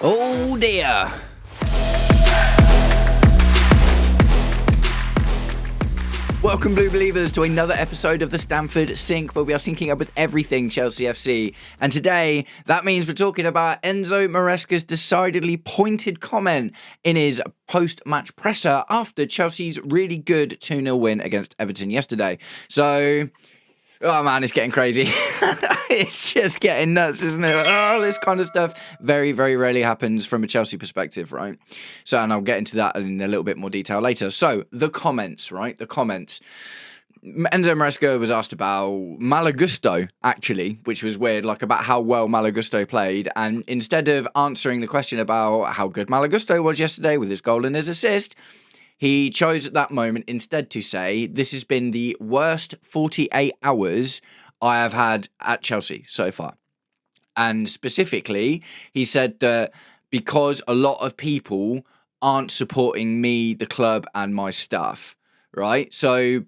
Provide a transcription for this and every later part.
Oh dear. Welcome, Blue Believers, to another episode of the Stamford Sync, where we are syncing up with everything Chelsea FC. And today, that means we're talking about Enzo Maresca's decidedly pointed comment in his post-match presser after Chelsea's really good 2-0 win against Everton yesterday. So, oh man, it's getting crazy. It's just getting nuts, isn't it? Oh, this kind of stuff very, very rarely happens from a Chelsea perspective, right? So, and I'll get into that in a little bit more detail later. So, the comments, right? The comments. Enzo Maresca was asked about Malagusto, actually, which was weird, like about how well Malagusto played. And instead of answering the question about how good Malagusto was yesterday with his goal and his assist, he chose at that moment instead to say, this has been the worst 48 hours I have had at Chelsea so far. And specifically, he said that because a lot of people aren't supporting me, the club, and my staff, right? So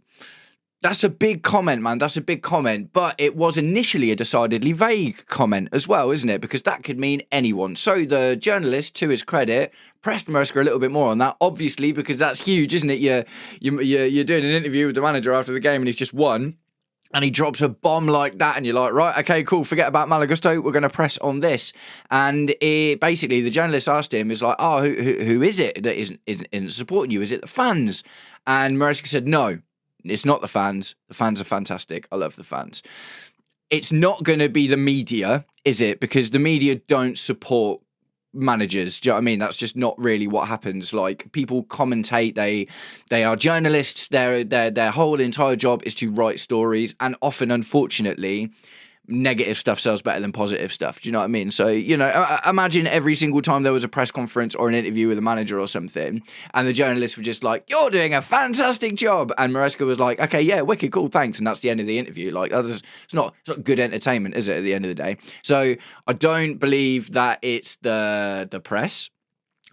that's a big comment, man. That's a big comment. But it was initially a decidedly vague comment as well, isn't it? Because that could mean anyone. So the journalist, to his credit, pressed Maresca a little bit more on that, obviously, because that's huge, isn't it? You're doing an interview with the manager after the game and he's just won. And he drops a bomb like that, and you're like, right, okay, cool, forget about Malagusto, we're going to press on this. And basically, the journalist asked him, is like, oh, who is it that isn't supporting you? Is it the fans? And Maresca said, no, it's not the fans. The fans are fantastic. I love the fans. It's not going to be the media, is it? Because the media don't support managers. Do you know what I mean? That's just not really what happens. Like, people commentate, they are journalists, their whole entire job is to write stories, and often, unfortunately, negative stuff sells better than positive stuff. Do you know what I mean? So, you know, imagine every single time there was a press conference or an interview with a manager or something, and the journalists were just like, you're doing a fantastic job, and Maresca was like, okay, yeah, wicked, cool, thanks, and that's the end of the interview. Like, it's not good entertainment, is it, at the end of the day? So I don't believe that it's the press.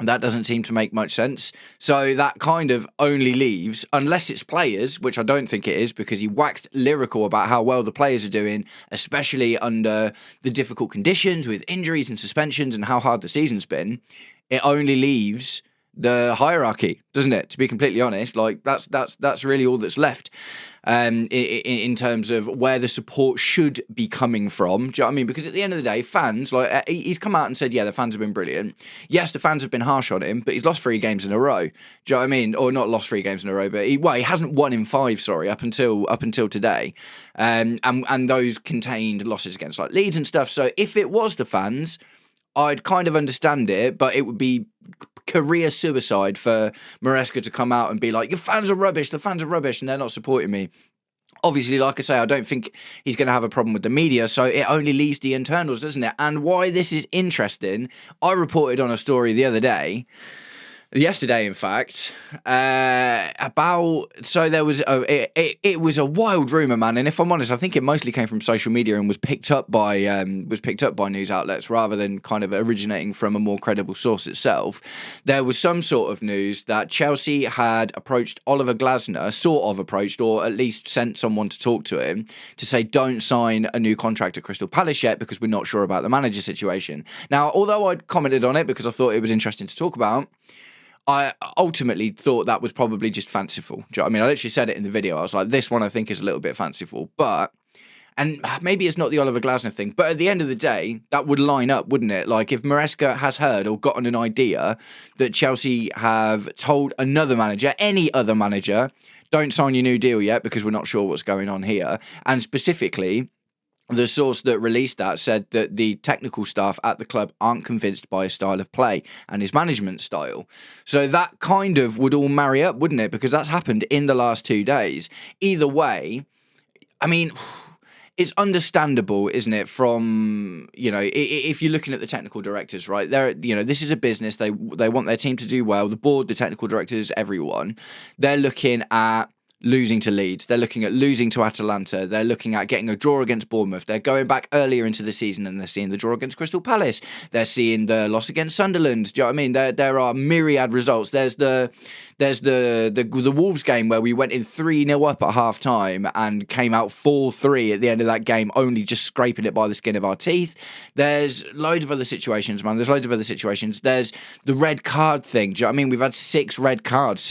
That doesn't seem to make much sense. So that kind of only leaves, unless it's players, which I don't think it is, because he waxed lyrical about how well the players are doing, especially under the difficult conditions with injuries and suspensions and how hard the season's been. It only leaves the hierarchy, doesn't it? To be completely honest, like that's really all that's left. In terms of where the support should be coming from. Do you know what I mean? Because at the end of the day, fans, like, he's come out and said, yeah, the fans have been brilliant. Yes, the fans have been harsh on him, but he's lost 3 games in a row. Do you know what I mean? Or not lost 3 games in a row, but he hasn't won in 5, sorry, up until today. And those contained losses against like Leeds and stuff. So if it was the fans, I'd kind of understand it, but it would be career suicide for Maresca to come out and be like, your fans are rubbish, the fans are rubbish, and they're not supporting me. Obviously, like I say, I don't think he's going to have a problem with the media, so it only leaves the internals, doesn't it? And why this is interesting, I reported on a story the other day, yesterday, in fact, so there was it was a wild rumor, man. And if I'm honest, I think it mostly came from social media and was picked up by news outlets rather than kind of originating from a more credible source itself. There was some sort of news that Chelsea had approached Oliver Glasner, sort of approached, or at least sent someone to talk to him to say, don't sign a new contract at Crystal Palace yet because we're not sure about the manager situation. Now, although I'd commented on it because I thought it was interesting to talk about, I ultimately thought that was probably just fanciful. Do you know what I mean? I literally said it in the video. I was like, this one I think is a little bit fanciful. And maybe it's not the Oliver Glasner thing, but at the end of the day, that would line up, wouldn't it? Like, if Maresca has heard or gotten an idea that Chelsea have told another manager, any other manager, don't sign your new deal yet because we're not sure what's going on here. And specifically, the source that released that said that the technical staff at the club aren't convinced by his style of play and his management style. So that kind of would all marry up, wouldn't it? Because that's happened in the last 2 days. Either way, I mean, it's understandable, isn't it? From, you know, if you're looking at the technical directors, right? This is a business. They want their team to do well. The board, the technical directors, everyone. They're looking at losing to Leeds. They're looking at losing to Atalanta. They're looking at getting a draw against Bournemouth. They're going back earlier into the season and they're seeing the draw against Crystal Palace. They're seeing the loss against Sunderland. Do you know what I mean? There are myriad results. There's the Wolves game where we went in 3-0 up at half time and came out 4-3 at the end of that game, only just scraping it by the skin of our teeth. There's loads of other situations, man. There's loads of other situations. There's the red card thing. Do you know what I mean? We've had 6 red cards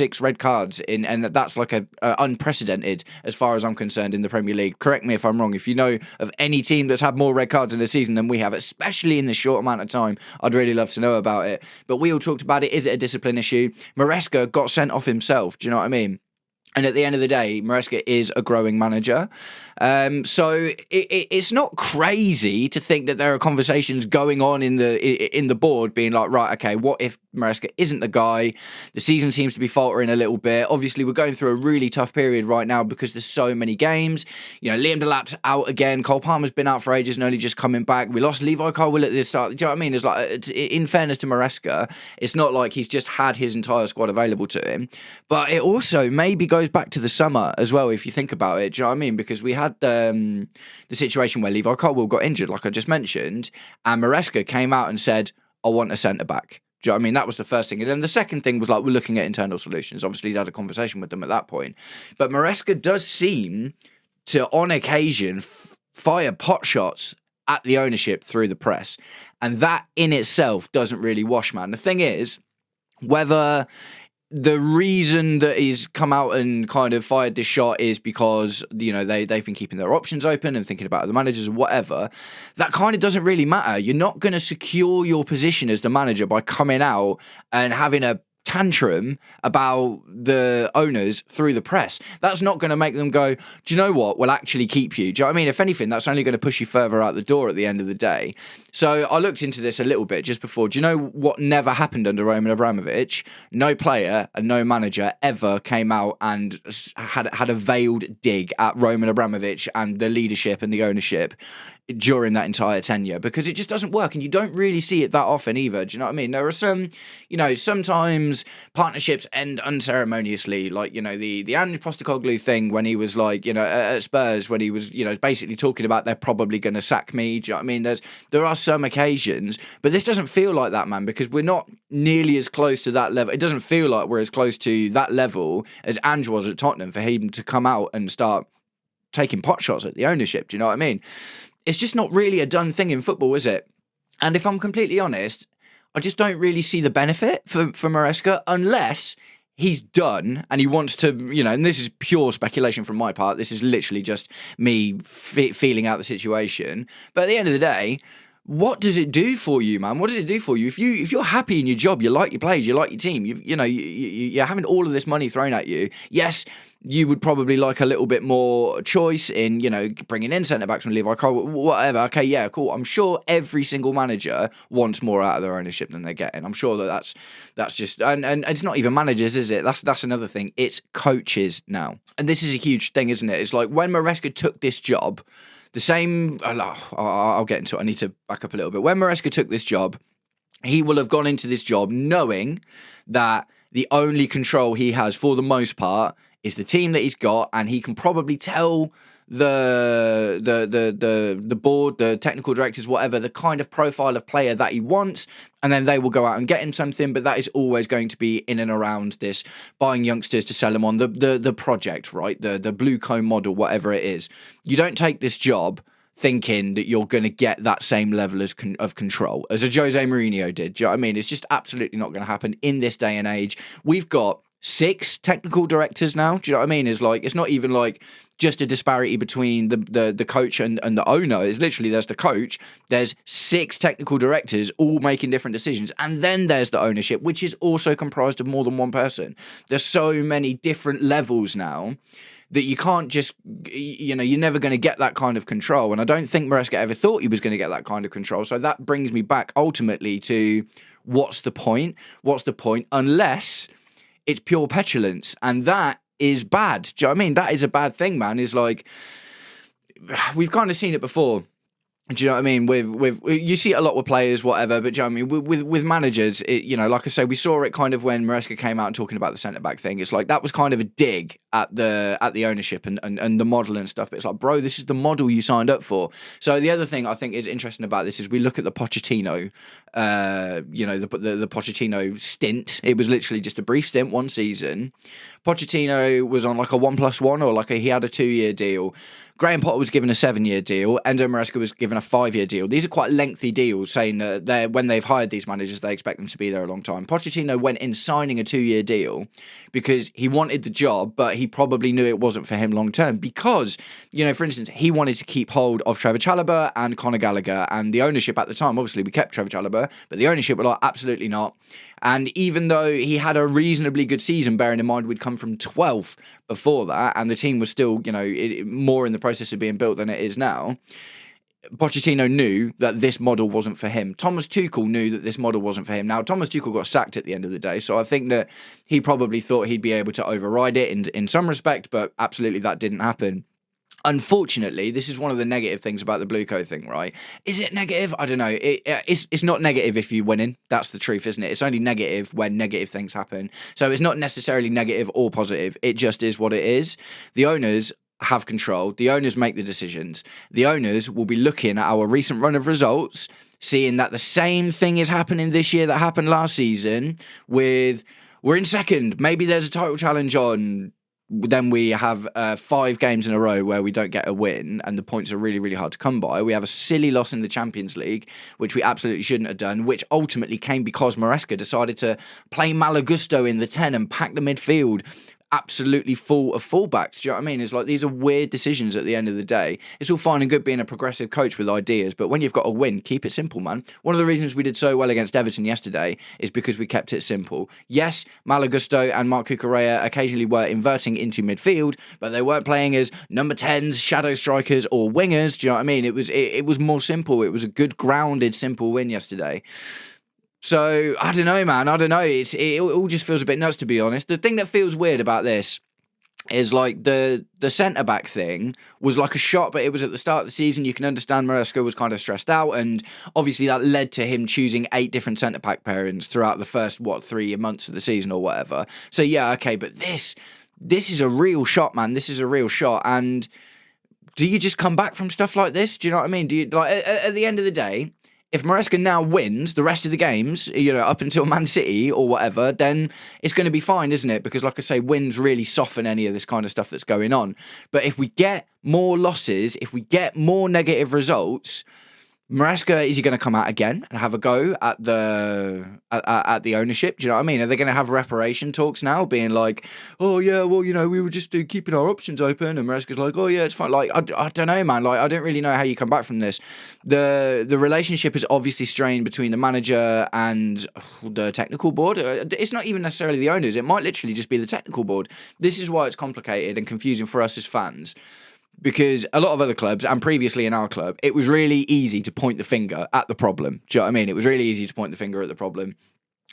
in, and that's like a unprecedented as far as I'm concerned in the Premier League. Correct me if I'm wrong. If you know of any team that's had more red cards in a season than we have, especially in this short amount of time, I'd really love to know about it. But we all talked about it. Is it a discipline issue? Maresca got sent off himself. Do you know what I mean? And at the end of the day, Maresca is a growing manager. So it's not crazy to think that there are conversations going on in the board being like, right, okay, what if Maresca isn't the guy? The season seems to be faltering a little bit. Obviously, we're going through a really tough period right now because there's so many games. You know, Liam Delap's out again. Cole Palmer's been out for ages and only just coming back. We lost Levi Colwill at the start. Do you know what I mean? It's like, in fairness to Maresca, it's not like he's just had his entire squad available to him. But it also maybe goes back to the summer as well, if you think about it. Do you know what I mean? Because we had the situation where Levi Colwill got injured, like I just mentioned, and Maresca came out and said, I want a centre-back. Do you know what I mean? That was the first thing. And then the second thing was like, we're looking at internal solutions. Obviously, he had a conversation with them at that point. But Maresca does seem to, on occasion, fire pot shots at the ownership through the press. And that in itself doesn't really wash, man. The thing is, whether the reason that he's come out and kind of fired this shot is because, you know, they've been keeping their options open and thinking about other managers or whatever, that kind of doesn't really matter. You're not going to secure your position as the manager by coming out and having a tantrum about the owners through the press. That's not going to make them go, do you know what, we'll actually keep you. Do you know what I mean? If anything, that's only going to push you further out the door at the end of the day. So I looked into this a little bit just before. Do you know what never happened under Roman Abramovich? No player and no manager ever came out and had a veiled dig at Roman Abramovich and the leadership and the ownership during that entire tenure, because it just doesn't work, and you don't really see it that often either. Do you know what I mean? There are some, you know, sometimes partnerships end unceremoniously, like, you know, the Ange Postecoglou thing when he was like, you know, at Spurs, when he was, you know, basically talking about they're probably going to sack me. Do you know what I mean? There are some occasions, but this doesn't feel like that, man, because we're not nearly as close to that level. It doesn't feel like we're as close to that level as Ange was at Tottenham for him to come out and start taking pot shots at the ownership. Do you know what I mean? It's just not really a done thing in football, is it? And if I'm completely honest, I just don't really see the benefit for Maresca unless he's done and he wants to, you know, and this is pure speculation from my part. This is literally just me feeling out the situation. But at the end of the day, what does it do for you, man? What does it do for you? If you're happy in your job, you like your players, you like your team, you're having all of this money thrown at you. Yes, you would probably like a little bit more choice in, you know, bringing in centre-backs from Levi Cole, whatever. Okay, yeah, cool. I'm sure every single manager wants more out of their ownership than they're getting. I'm sure that's just, and it's not even managers, is it? That's another thing. It's coaches now. And this is a huge thing, isn't it? It's like when Maresca took this job, the same, I'll get into it. I need to back up a little bit. When Maresca took this job, he will have gone into this job knowing that the only control he has for the most part is the team that he's got, and he can probably tell the board, the technical directors, whatever, the kind of profile of player that he wants, and then they will go out and get him something. But that is always going to be in and around this buying youngsters to sell them on the project, right? The blue cone model, whatever it is. You don't take this job thinking that you're going to get that same level of control as a Jose Mourinho did. Do you know what I mean? It's just absolutely not going to happen in this day and age. We've got 6 technical directors now. Do you know what I mean? It's like, it's not even like just a disparity between the coach and the owner. It's literally, there's the coach, there's 6 technical directors all making different decisions, and then there's the ownership, which is also comprised of more than one person. There's so many different levels now that you can't just, you know, you're never going to get that kind of control. And I don't think Maresca ever thought he was going to get that kind of control. So that brings me back ultimately to what's the point? What's the point? Unless it's pure petulance, and that is bad. Do you know what I mean? That is a bad thing, man. Is like, we've kind of seen it before. Do you know what I mean? With you see it a lot with players, whatever. But do you know what I mean? With managers, like I say, we saw it kind of when Maresca came out and talking about the centre back thing. It's like that was kind of a dig at the ownership and the model and stuff. But it's like, bro, this is the model you signed up for. So the other thing I think is interesting about this is we look at the Pochettino, the Pochettino stint. It was literally just a brief stint, one season. Pochettino was on like a 1+1 or he had a 2-year deal. Graham Potter was given a 7-year deal. Enzo Maresca was given a 5-year deal. These are quite lengthy deals, saying that when they've hired these managers, they expect them to be there a long time. Pochettino went in signing a 2-year deal because he wanted the job, but he probably knew it wasn't for him long term because, for instance, he wanted to keep hold of Trevor Chalobah and Conor Gallagher, and the ownership at the time, obviously we kept Trevor Chalobah, but the ownership were like, absolutely not. And even though he had a reasonably good season, bearing in mind we'd come from 12th before that, and the team was still, more in the process of being built than it is now, Pochettino knew that this model wasn't for him. Thomas Tuchel knew that this model wasn't for him. Now, Thomas Tuchel got sacked at the end of the day, so I think that he probably thought he'd be able to override it in some respect, but absolutely that didn't happen. Unfortunately, this is one of the negative things about the Blueco thing, right? Is it negative? I don't know. It's not negative if you're winning. That's the truth, isn't it? It's only negative when negative things happen. So it's not necessarily negative or positive. It just is what it is. The owners have control. The owners make the decisions. The owners will be looking at our recent run of results, seeing that the same thing is happening this year that happened last season with, we're in second. Maybe there's a title challenge on. Then we have 5 games in a row where we don't get a win and the points are really, really hard to come by. We have a silly loss in the Champions League, which we absolutely shouldn't have done, which ultimately came because Maresca decided to play Malagusto in the 10 and pack the midfield absolutely full of fullbacks. Do you know what I mean? It's like these are weird decisions at the end of the day. It's all fine and good being a progressive coach with ideas, but when you've got a win, keep it simple, man. One of the reasons we did so well against Everton yesterday is because we kept it simple. Yes, Malagusto and Marc Cucurella occasionally were inverting into midfield, but they weren't playing as number 10s, shadow strikers, or wingers. Do you know what I mean? It was more simple. It was a good, grounded, simple win yesterday. So, I don't know, man. I don't know. It all just feels a bit nuts, to be honest. The thing that feels weird about this is like the centre-back thing was like a shot, but it was at the start of the season. You can understand Maresca was kind of stressed out, and obviously that led to him choosing 8 different centre-back pairings throughout the first, 3 months of the season or whatever. So, yeah, okay, but this is a real shot, man. This is a real shot, and do you just come back from stuff like this? Do you know what I mean? Do you, like, at the end of the day, if Maresca now wins the rest of the games, up until Man City or whatever, then it's going to be fine, isn't it? Because, like I say, wins really soften any of this kind of stuff that's going on. But if we get more losses, if we get more negative results, Maresca, is he going to come out again and have a go at the ownership? Do you know what I mean? Are they going to have reparation talks now, being like, oh yeah, well, we were just keeping our options open, and Maresca's like, oh yeah, it's fine. Like, I don't know, man. Like, I don't really know how you come back from this. The relationship is obviously strained between the manager and the technical board. It's not even necessarily the owners. It might literally just be the technical board. This is why it's complicated and confusing for us as fans. Because a lot of other clubs, and previously in our club, it was really easy to point the finger at the problem. Do you know what I mean? It was really easy to point the finger at the problem.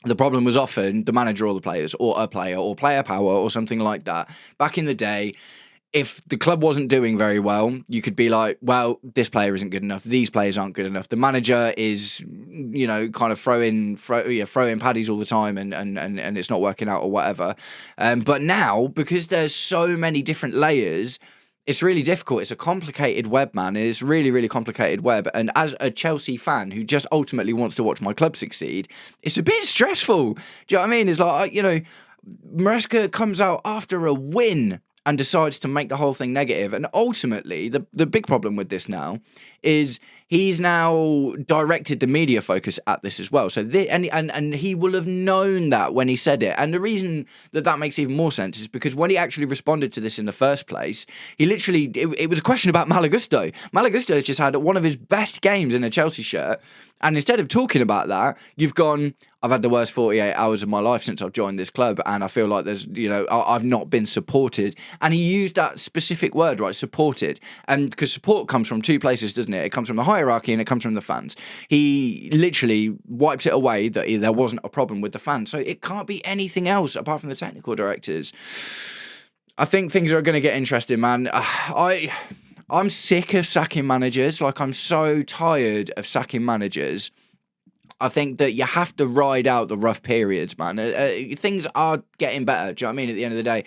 The problem was often the manager or the players, or a player, or player power, or something like that. Back in the day, if the club wasn't doing very well, you could be like, well, this player isn't good enough. These players aren't good enough. The manager is, kind of throwing paddies all the time and it's not working out or whatever. But now, because there's so many different layers, it's really difficult. It's a complicated web, man. It's really, really complicated web. And as a Chelsea fan who just ultimately wants to watch my club succeed, it's a bit stressful. Do you know what I mean? It's like, Maresca comes out after a win and decides to make the whole thing negative. And ultimately, the big problem with this now is he's now directed the media focus at this as well. So and he will have known that when he said it. And the reason that makes even more sense is because when he actually responded to this in the first place, he literally, it was a question about Malagusto. Malagusto has just had one of his best games in a Chelsea shirt. And instead of talking about that, you've gone, I've had the worst 48 hours of my life since I've joined this club, and I feel like there's, I've not been supported. And he used that specific word, right? Supported. And because support comes from 2 places, doesn't it? It comes from the hierarchy and it comes from the fans. He literally wipes it away that there wasn't a problem with the fans. So it can't be anything else apart from the technical directors. I think things are going to get interesting, man. I'm sick of sacking managers. Like, I'm so tired of sacking managers. I think that you have to ride out the rough periods, man. Things are getting better. Do you know what I mean? At the end of the day.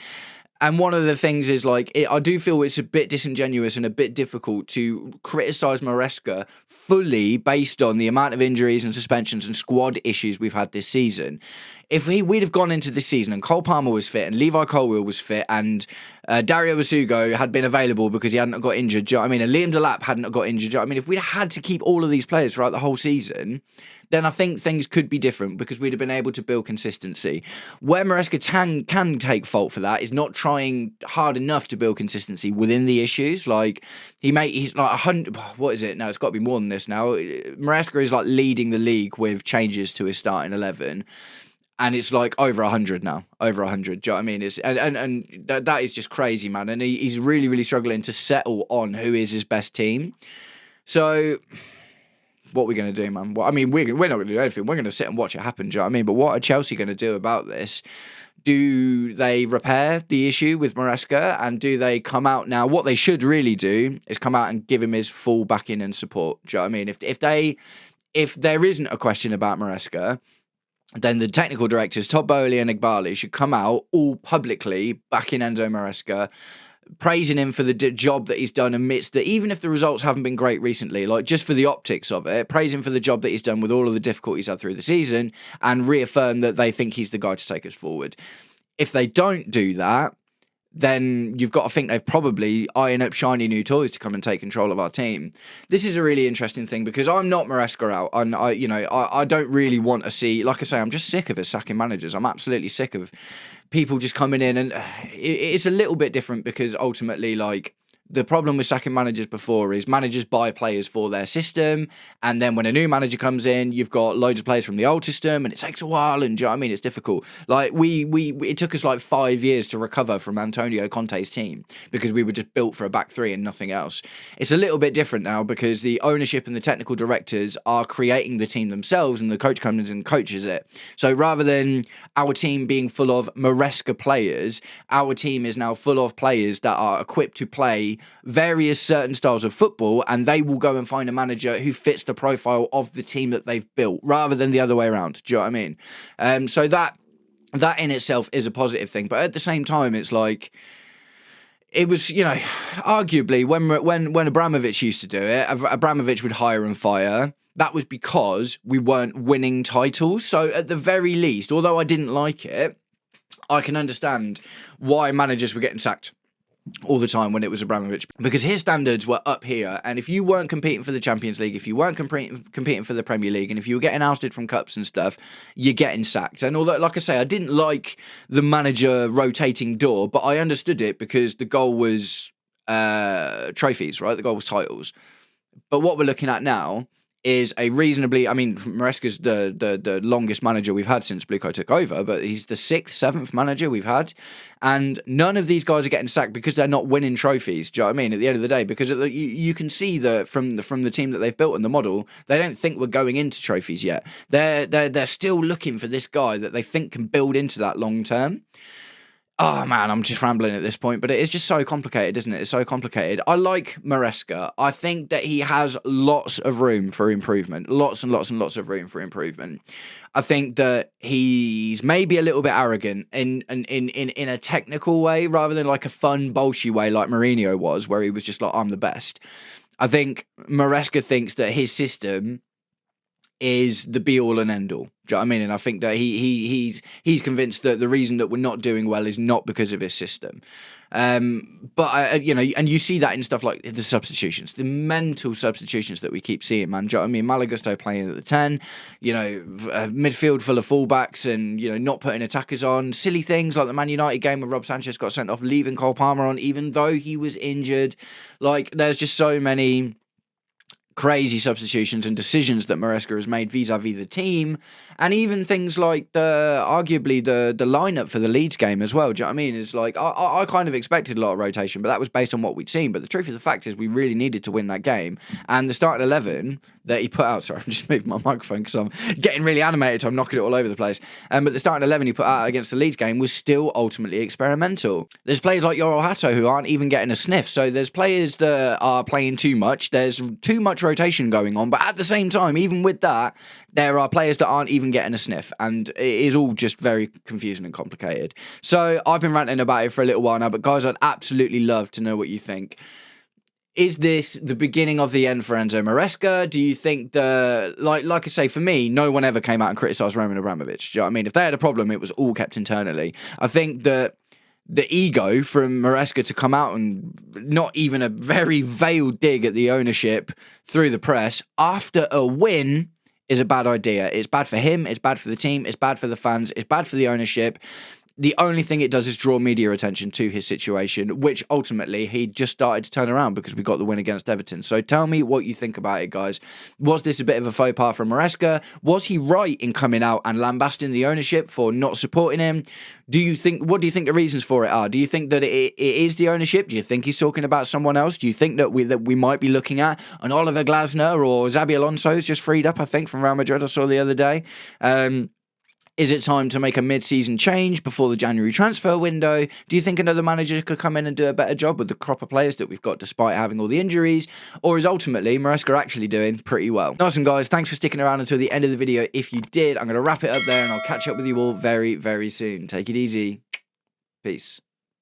And one of the things is, like, I do feel it's a bit disingenuous and a bit difficult to criticise Maresca fully based on the amount of injuries and suspensions and squad issues we've had this season. If we'd have gone into this season and Cole Palmer was fit and Levi Colwill was fit and Dario Asugo had been available because he hadn't got injured, do you know what I mean? And Liam Delap hadn't got injured, do you know what I mean? If we had to keep all of these players throughout the whole season, then I think things could be different because we'd have been able to build consistency. Where Maresca can take fault for that is not trying hard enough to build consistency within the issues. Like, he's like 100, what is it? No, it's got to be more than this now. Maresca is like leading the league with changes to his starting 11. And it's like over 100 now, over 100. Do you know what I mean? It's and that is just crazy, man. And he's really, really struggling to settle on who is his best team. So what are we going to do, man? Well, I mean, we're not going to do anything. We're going to sit and watch it happen. Do you know what I mean? But what are Chelsea going to do about this? Do they repair the issue with Maresca? And do they come out now? What they should really do is come out and give him his full backing and support. Do you know what I mean? If there isn't a question about Maresca, then the technical directors, Todd Bowley and Igbali, should come out all publicly backing Enzo Maresca, praising him for the job that he's done amidst that, even if the results haven't been great recently, like just for the optics of it, praise him for the job that he's done with all of the difficulties had through the season and reaffirm that they think he's the guy to take us forward. If they don't do that, then you've got to think they've probably eyeing up shiny new toys to come and take control of our team. This is a really interesting thing because I'm not Maresca out, and I don't really want to see. Like I say, I'm just sick of us sacking managers. I'm absolutely sick of people just coming in, and it's a little bit different because ultimately, like, the problem with sacking managers before is managers buy players for their system, and then when a new manager comes in, you've got loads of players from the old system, and it takes a while, and do you know what I mean? It's difficult. Like, it took us like 5 years to recover from Antonio Conte's team because we were just built for a back three and nothing else. It's a little bit different now because the ownership and the technical directors are creating the team themselves, and the coach comes in and coaches it. So rather than our team being full of Maresca players, our team is now full of players that are equipped to play various certain styles of football, and they will go and find a manager who fits the profile of the team that they've built rather than the other way around. Do you know what I mean? So that in itself is a positive thing, but at the same time, it's like, it was, arguably when Abramovich used to do it, Abramovich would hire and fire. That was because we weren't winning titles. So at the very least, although I didn't like it, I can understand why managers were getting sacked all the time when it was Abramovich, because his standards were up here, and if you weren't competing for the Champions League, if you weren't competing for the Premier League, and if you were getting ousted from cups and stuff, you're getting sacked. And although, like I say, I didn't like the manager rotating door, but I understood it because the goal was trophies, right? The goal was titles. But what we're looking at now is a reasonably, I mean, Maresca's the longest manager we've had since Bluco took over, but he's the 6th, 7th manager we've had, and none of these guys are getting sacked because they're not winning trophies. Do you know what I mean? At the end of the day, because you can see that from the team that they've built and the model, they don't think we're going into trophies yet. They're still looking for this guy that they think can build into that long term. Oh man, I'm just rambling at this point, but it is just so complicated, isn't it? It's so complicated. I like Maresca. I think that he has lots of room for improvement. Lots and lots and lots of room for improvement. I think that he's maybe a little bit arrogant in a technical way rather than like a fun, bolshy way like Mourinho was, where he was just like, I'm the best. I think Maresca thinks that his system is the be all and end all. Do you know what I mean? And I think that he's convinced that the reason that we're not doing well is not because of his system. But and you see that in stuff like the substitutions, the mental substitutions that we keep seeing, man. Do you know what I mean? Malagusto playing at the 10, midfield full of fullbacks and, not putting attackers on. Silly things like the Man United game where Rob Sanchez got sent off, leaving Cole Palmer on, even though he was injured. Like, there's just so many crazy substitutions and decisions that Maresca has made vis-a-vis the team, and even things like arguably the lineup for the Leeds game as well. Do you know what I mean? It's like I kind of expected a lot of rotation, but that was based on what we'd seen. But the truth of the fact is we really needed to win that game, and the starting 11 that he put out. Sorry, I'm just moving my microphone because I'm getting really animated, so I'm knocking it all over the place. But the starting 11 he put out against the Leeds game was still ultimately experimental. There's players like Yoro Hato who aren't even getting a sniff. So there's players that are playing too much. There's too much rotation going on. But at the same time, even with that, there are players that aren't even getting a sniff. And it is all just very confusing and complicated. So I've been ranting about it for a little while now. But guys, I'd absolutely love to know what you think. Is this the beginning of the end for Enzo Maresca? Do you think like I say, for me, no one ever came out and criticised Roman Abramovich. Do you know what I mean? If they had a problem, it was all kept internally. I think that the ego from Maresca to come out and not even a very veiled dig at the ownership through the press after a win is a bad idea. It's bad for him, it's bad for the team, it's bad for the fans, it's bad for the ownership. The only thing it does is draw media attention to his situation, which ultimately he just started to turn around because we got the win against Everton. So tell me what you think about it, guys. Was this a bit of a faux pas from Maresca? Was he right in coming out and lambasting the ownership for not supporting him? What do you think the reasons for it are? Do you think that it is the ownership? Do you think he's talking about someone else? Do you think that we might be looking at an Oliver Glasner or Xabi Alonso's just freed up, I think, from Real Madrid I saw the other day? Is it time to make a mid-season change before the January transfer window? Do you think another manager could come in and do a better job with the crop of players that we've got despite having all the injuries? Or is ultimately Maresca actually doing pretty well? Nice one, guys. Thanks for sticking around until the end of the video. If you did, I'm going to wrap it up there and I'll catch up with you all very, very soon. Take it easy. Peace.